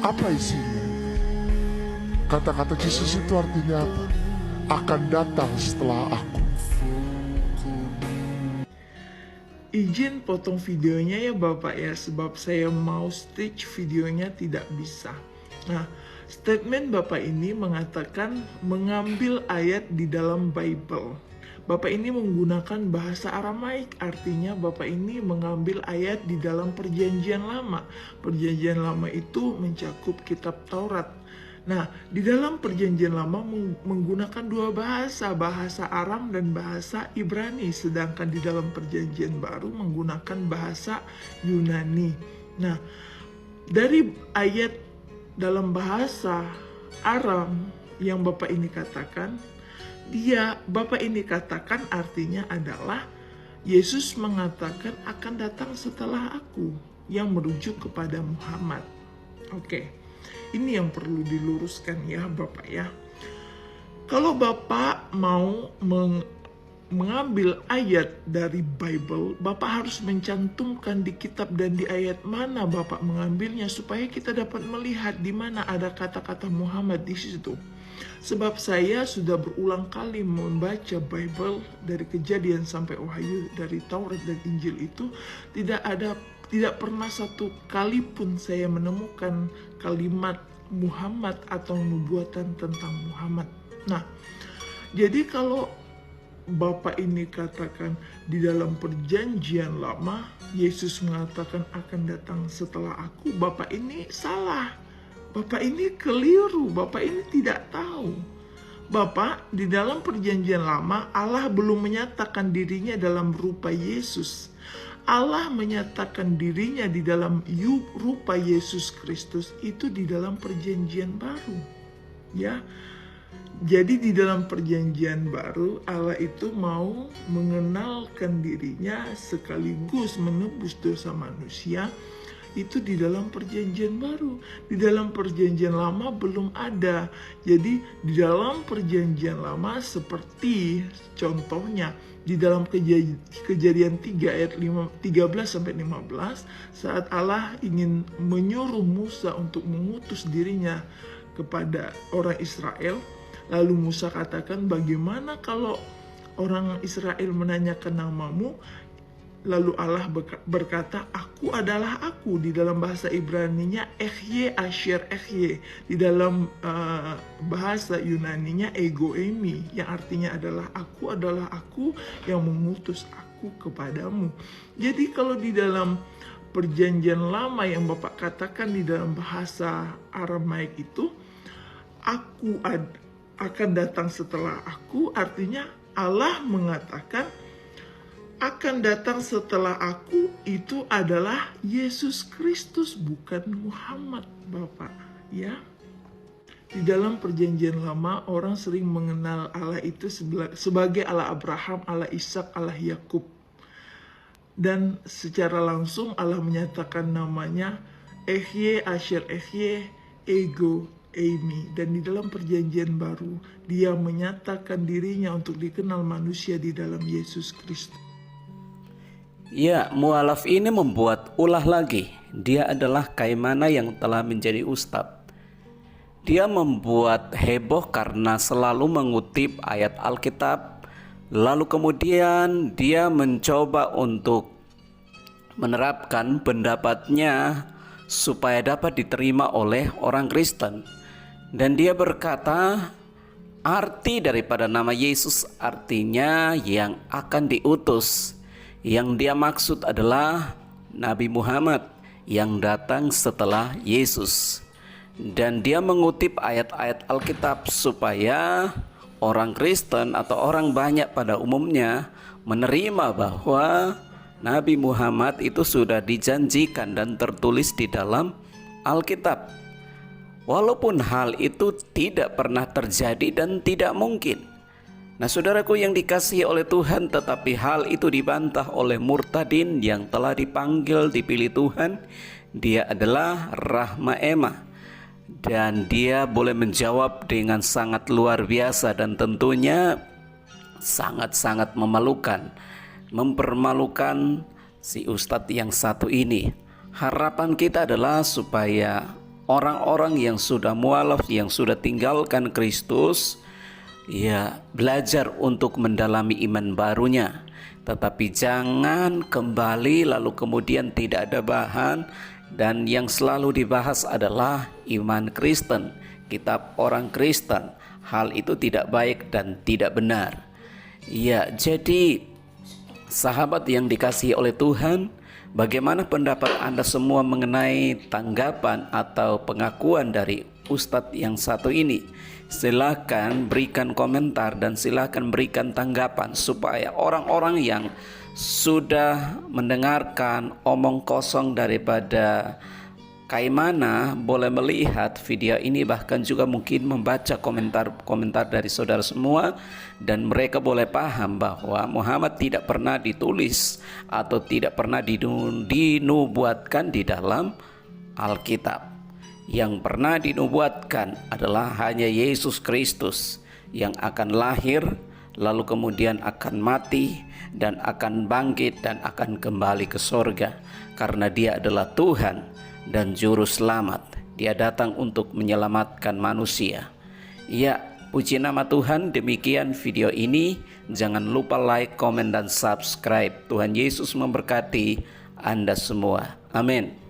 Apa isinya? Kata-kata Yesus itu artinya apa? Akan datang setelah aku. Izin potong videonya ya Bapak ya, sebab saya mau stitch videonya tidak bisa. Nah, statement Bapak ini mengatakan mengambil ayat di dalam Bible. Bapak ini menggunakan bahasa Aramaik, artinya Bapak ini mengambil ayat di dalam Perjanjian Lama. Perjanjian Lama itu mencakup kitab Taurat. Nah, di dalam Perjanjian Lama menggunakan dua bahasa, bahasa Aram dan bahasa Ibrani, sedangkan di dalam Perjanjian Baru menggunakan bahasa Yunani. Nah, dari ayat dalam bahasa Aram yang Bapak ini katakan, Bapak ini katakan artinya adalah Yesus mengatakan akan datang setelah aku, yang merujuk kepada Muhammad. Oke. Ini yang perlu diluruskan ya Bapak ya. Kalau Bapak mau mengambil ayat dari Bible, Bapak harus mencantumkan di kitab dan di ayat mana Bapak mengambilnya, supaya kita dapat melihat di mana ada kata-kata Muhammad di situ. Sebab saya sudah berulang kali membaca Bible dari Kejadian sampai Wahyu, dari Taurat dan Injil itu tidak pernah satu kali pun saya menemukan kalimat Muhammad atau nubuatan tentang Muhammad. Nah, jadi kalau Bapak ini katakan di dalam Perjanjian Lama Yesus mengatakan akan datang setelah aku, Bapak ini salah. Bapak ini keliru, Bapak ini tidak tahu. Bapak, di dalam Perjanjian Lama Allah belum menyatakan dirinya dalam rupa Yesus. Allah menyatakan dirinya di dalam rupa Yesus Kristus itu di dalam Perjanjian Baru. Ya. Jadi di dalam Perjanjian Baru Allah itu mau mengenalkan dirinya sekaligus menebus dosa manusia itu di dalam Perjanjian Baru. Di dalam Perjanjian Lama belum ada. Jadi di dalam Perjanjian Lama seperti contohnya di dalam Kejadian 3 ayat 13 sampai 15, saat Allah ingin menyuruh Musa untuk mengutus dirinya kepada orang Israel, lalu Musa katakan, bagaimana kalau orang Israel menanyakan namamu? Lalu Allah berkata, aku adalah aku. Di dalam bahasa Ibraninya Ehye Asher Ehye. Di dalam bahasa Yunaninya Ego Eimi, yang artinya adalah aku yang mengutus aku kepadamu. Jadi kalau di dalam Perjanjian Lama yang Bapak katakan di dalam bahasa Aramaik itu, aku akan datang setelah aku, artinya Allah mengatakan akan datang setelah aku itu adalah Yesus Kristus, bukan Muhammad, Bapak ya. Di dalam Perjanjian Lama orang sering mengenal Allah itu sebagai Allah Abraham, Allah Ishak, Allah Yakub. Dan secara langsung Allah menyatakan namanya Ehye Asher Ehye Ego Eimi. Dan di dalam Perjanjian Baru dia menyatakan dirinya untuk dikenal manusia di dalam Yesus Kristus. Ya, mualaf ini membuat ulah lagi. Dia adalah kaimana yang telah menjadi ustadz. Dia membuat heboh karena selalu mengutip ayat Alkitab. Lalu kemudian dia mencoba untuk menerapkan pendapatnya supaya dapat diterima oleh orang Kristen. Dan dia berkata, arti daripada nama Yesus artinya yang akan diutus. Yang dia maksud adalah Nabi Muhammad yang datang setelah Yesus. Dan dia mengutip ayat-ayat Alkitab supaya orang Kristen atau orang banyak pada umumnya menerima bahwa Nabi Muhammad itu sudah dijanjikan dan tertulis di dalam Alkitab. Walaupun hal itu tidak pernah terjadi dan tidak mungkin. Nah, saudaraku yang dikasihi oleh Tuhan, tetapi hal itu dibantah oleh murtadin yang telah dipanggil, dipilih Tuhan. Dia adalah Rahma Ema. Dan dia boleh menjawab dengan sangat luar biasa dan tentunya sangat-sangat memalukan. Mempermalukan si ustadz yang satu ini. Harapan kita adalah supaya orang-orang yang sudah mualaf, yang sudah tinggalkan Kristus, ya belajar untuk mendalami iman barunya. Tetapi jangan kembali lalu kemudian tidak ada bahan, dan yang selalu dibahas adalah iman Kristen, kitab orang Kristen. Hal itu tidak baik dan tidak benar. Ya, jadi sahabat yang dikasihi oleh Tuhan, bagaimana pendapat Anda semua mengenai tanggapan atau pengakuan dari Ustadz yang satu ini? Silakan berikan komentar dan silakan berikan tanggapan supaya orang-orang yang sudah mendengarkan omong kosong daripada Kaimana boleh melihat video ini, bahkan juga mungkin membaca komentar-komentar dari saudara semua, dan mereka boleh paham bahwa Muhammad tidak pernah ditulis atau tidak pernah dinubuatkan di dalam Alkitab. Yang pernah dinubuatkan adalah hanya Yesus Kristus yang akan lahir, lalu kemudian akan mati dan akan bangkit dan akan kembali ke sorga, karena Dia adalah Tuhan dan Juru Selamat. Dia datang untuk menyelamatkan manusia. Ya, puji nama Tuhan. Demikian video ini. Jangan lupa like, komen, dan subscribe. Tuhan Yesus memberkati Anda semua. Amin.